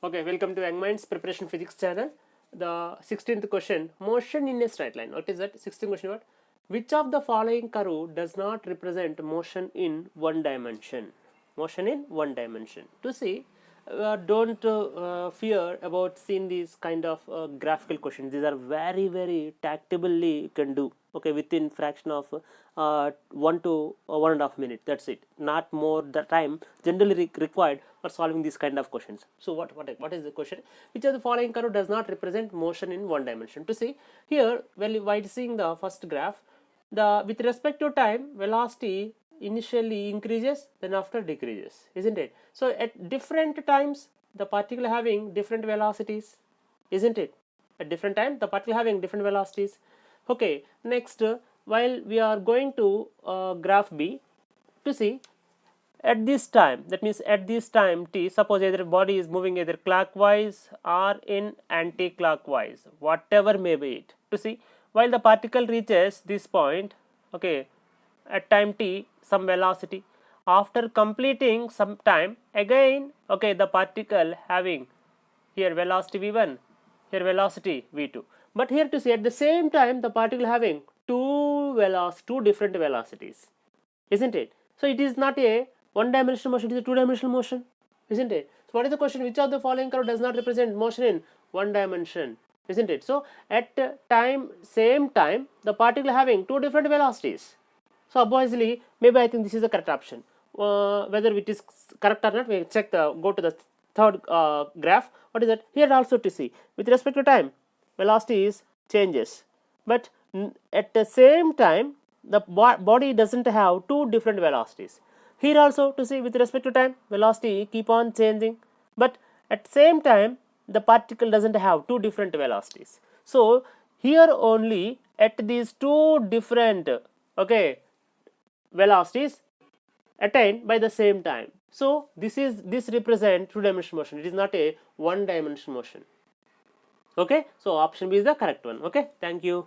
Okay, welcome to Young Minds Preparation Physics channel. The 16th question, motion in a straight line. What is that? 16th question, what? Which of the following curve does not represent motion in one dimension? Motion in one dimension. To see, don't fear about seeing these kind of graphical questions. These are very tactably you can do. Okay, within fraction of 1 to 1.5 minutes. That's it. Not more the time generally required for solving these kind of questions. So what is the question? Which of the following curve does not represent motion in one dimension? To see here, while seeing the first graph, the with respect to time, velocity initially increases, then after decreases, isn't it? So at different times the particle having different velocities, isn't it? At different time the particle having different velocities. Okay, next, while we are going to graph B, to see at this time, that means at this time t, suppose either body is moving either clockwise or in anti-clockwise, whatever may be it. To see, while the particle reaches this point, okay, at time t some velocity, after completing some time again, okay, the particle having here velocity v1, here velocity v2, but here to see at the same time the particle having two different velocities, isn't it? So it is not a one dimensional motion, it is a two dimensional motion, isn't it? So what is the question? Which of the following curve does not represent motion in one dimension, isn't it? So at same time the particle having two different velocities. So obviously maybe I think this is the correct option. Whether it is correct or not, we check go to the third graph. What is that? Here also to see with respect to time velocity is changes, but at the same time the body doesn't have two different velocities. Here also to see with respect to time velocity keep on changing, but at same time the particle doesn't have two different velocities. So here only at these two different, okay, velocities attained by the same time. So this represents two dimensional motion. It is not a one dimensional motion. Okay, so option B is the correct one. Okay, thank you.